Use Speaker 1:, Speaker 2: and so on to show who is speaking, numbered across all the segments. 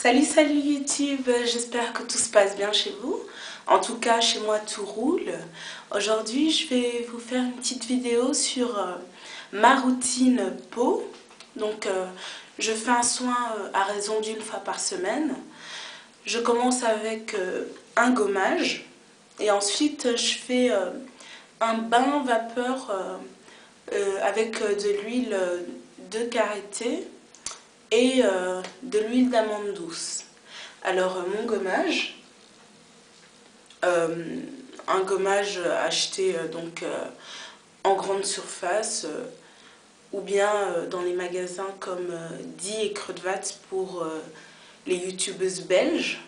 Speaker 1: Salut YouTube, j'espère que tout se passe bien chez vous. En tout cas, chez moi tout roule. Aujourd'hui, je vais vous faire une petite vidéo sur ma routine peau. Donc, je fais un soin à raison d'une fois par semaine. Je commence avec un gommage et ensuite je fais un bain vapeur avec de l'huile de karité et de l'huile d'amande douce. Alors mon gommage, un gommage acheté en grande surface ou bien dans les magasins comme Die et Kruidvat pour les youtubeuses belges.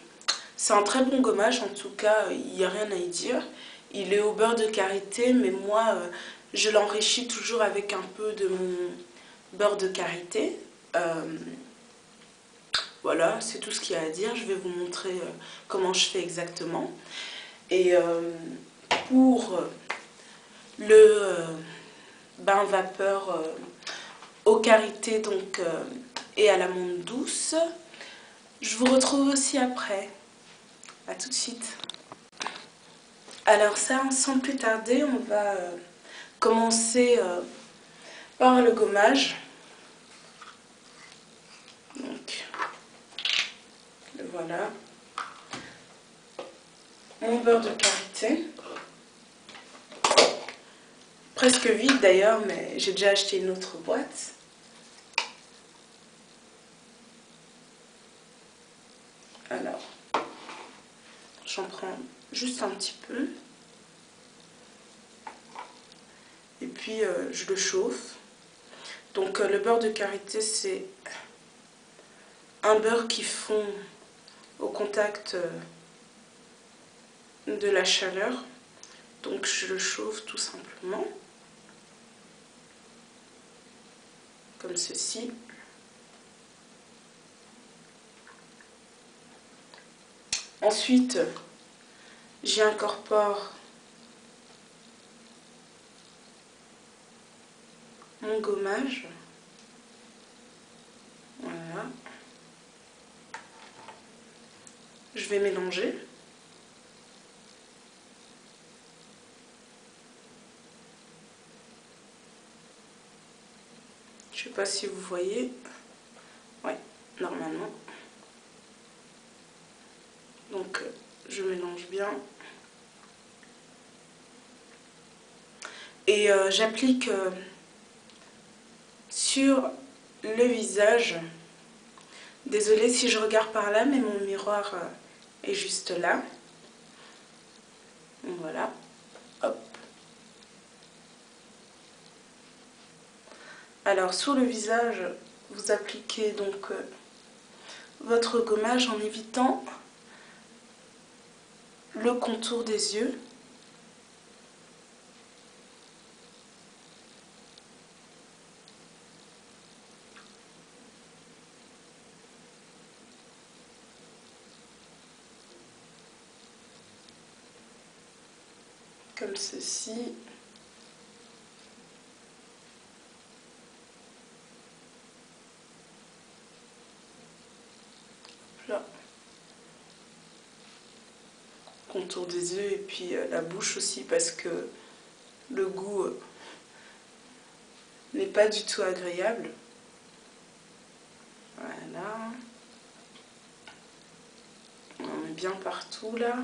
Speaker 1: C'est un très bon gommage, en tout cas il n'y a rien à y dire. Il est au beurre de karité, mais moi je l'enrichis toujours avec un peu de mon beurre de karité. Voilà, c'est tout ce qu'il y a à dire. Je vais vous montrer comment je fais exactement. Et pour le bain vapeur au karité et à l'amande douce, je vous retrouve aussi après. A tout de suite. Alors ça, sans plus tarder, on va commencer par le gommage. Donc, le voilà. Mon beurre de karité. Presque vide d'ailleurs, mais j'ai déjà acheté une autre boîte. Alors, j'en prends juste un petit peu. Et puis, je le chauffe. Donc, le beurre de karité, c'est un beurre qui fond au contact de la chaleur. Donc, je le chauffe tout simplement. Comme ceci. Ensuite, j'y incorpore mon gommage. Voilà. Je vais mélanger. Je ne sais pas si vous voyez. Ouais, normalement. Donc, je mélange bien. Et j'applique sur le visage. Désolée si je regarde par là, mais mon miroir est juste là. Voilà. Hop. Alors, sur le visage, vous appliquez donc votre gommage en évitant le contour des yeux. Comme ceci. Là. Contour des yeux et puis la bouche aussi parce que le goût n'est pas du tout agréable. Voilà. On met bien partout là.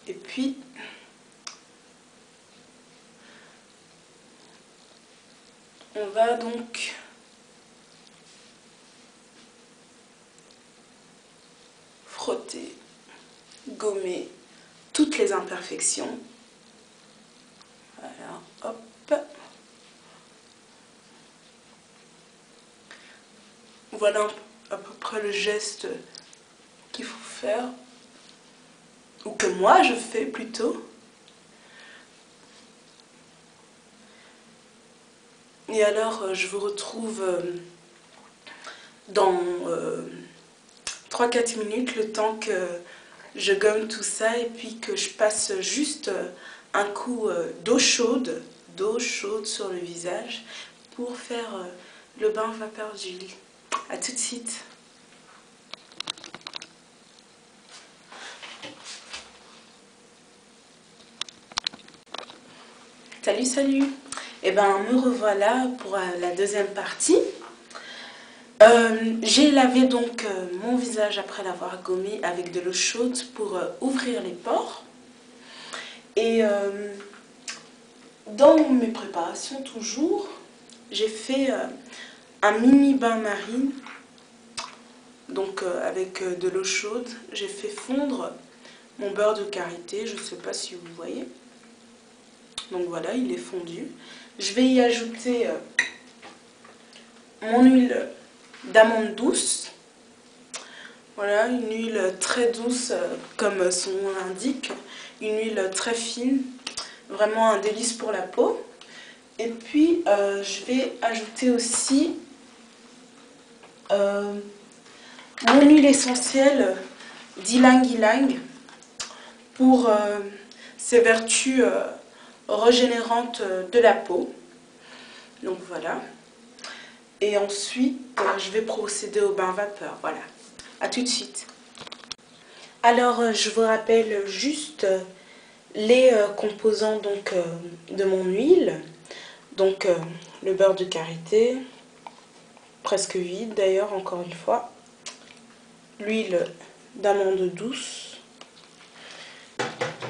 Speaker 1: Et puis, on va donc frotter, gommer toutes les imperfections. Voilà, hop. Voilà à peu près le geste qu'il faut faire, ou que moi je fais plutôt. Et alors je vous retrouve dans 3-4 minutes, le temps que je gomme tout ça et puis que je passe juste un coup d'eau chaude d'eau chaude sur le visage pour faire le bain vapeur d'huile. A tout de suite. Salut, salut. Et ben me revoilà pour la deuxième partie. J'ai lavé donc mon visage après l'avoir gommé avec de l'eau chaude pour ouvrir les pores. Et dans mes préparations toujours, j'ai fait un mini bain marine. Donc avec de l'eau chaude, j'ai fait fondre mon beurre de karité, je ne sais pas si vous voyez. Donc voilà, il est fondu. Je vais y ajouter mon huile d'amande douce. Voilà, une huile très douce comme son nom l'indique. Une huile très fine, vraiment un délice pour la peau. Et puis je vais ajouter aussi mon huile essentielle d'ylang ylang pour ses vertus régénérantes de la peau. Donc voilà. Et ensuite, je vais procéder au bain vapeur. Voilà. À tout de suite. Alors, je vous rappelle juste les composants donc, de mon huile. Donc, le beurre de karité, presque vide d'ailleurs, encore une fois. L'huile d'amande douce.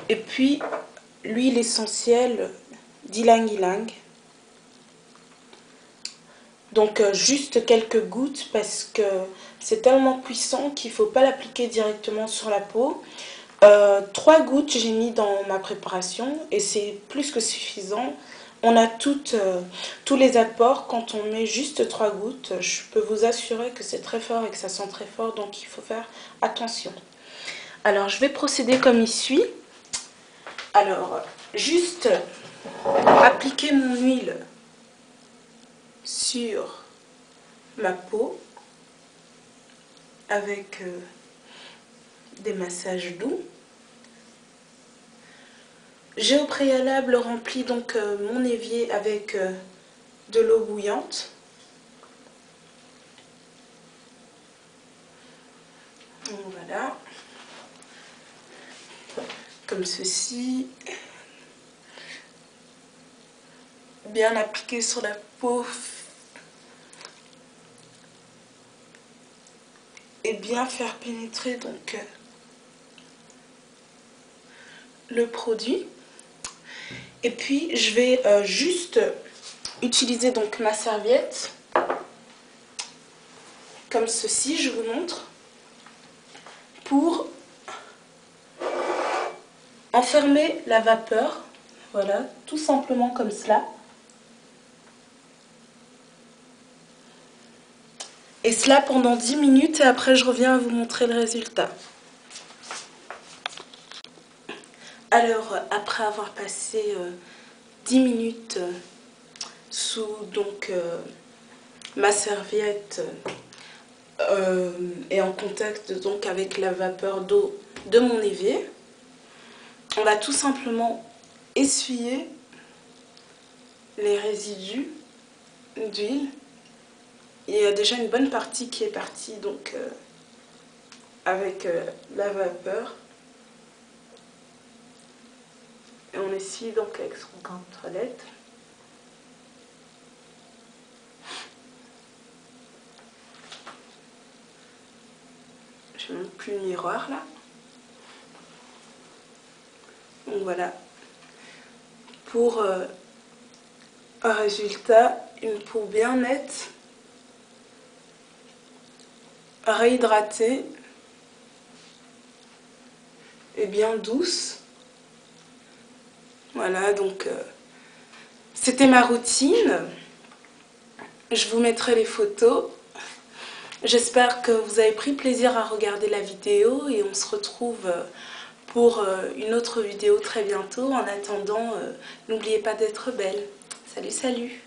Speaker 1: Et puis, l'huile essentielle d'ylang ylang. Donc juste quelques gouttes parce que c'est tellement puissant qu'il ne faut pas l'appliquer directement sur la peau. 3 gouttes j'ai mis dans ma préparation et c'est plus que suffisant. On a tous les apports quand on met juste 3 gouttes. Je peux vous assurer que c'est très fort et que ça sent très fort, donc il faut faire attention. Alors je vais procéder comme il suit. Alors juste appliquer mon huile sur ma peau avec des massages doux. J'ai au préalable rempli donc mon évier avec de l'eau bouillante. Donc voilà, comme ceci, bien appliqué sur la peau et bien faire pénétrer donc le produit. Et puis je vais juste utiliser donc ma serviette comme ceci, je vous montre, pour enfermer la vapeur. Voilà, tout simplement comme cela. Et cela pendant 10 minutes et après je reviens à vous montrer le résultat. Alors après avoir passé 10 minutes sous donc ma serviette et en contact donc avec la vapeur d'eau de mon évier, on va tout simplement essuyer les résidus d'huile. Il y a déjà une bonne partie qui est partie donc avec la vapeur. Et on essuie donc avec son gant de toilette. Je ne montre plus le miroir là. Donc voilà. Pour un résultat, une peau bien nette, réhydratée et bien douce. Voilà, donc c'était ma routine. Je vous mettrai les photos. J'espère que vous avez pris plaisir à regarder la vidéo et on se retrouve pour une autre vidéo très bientôt. En attendant, n'oubliez pas d'être belle. Salut, salut!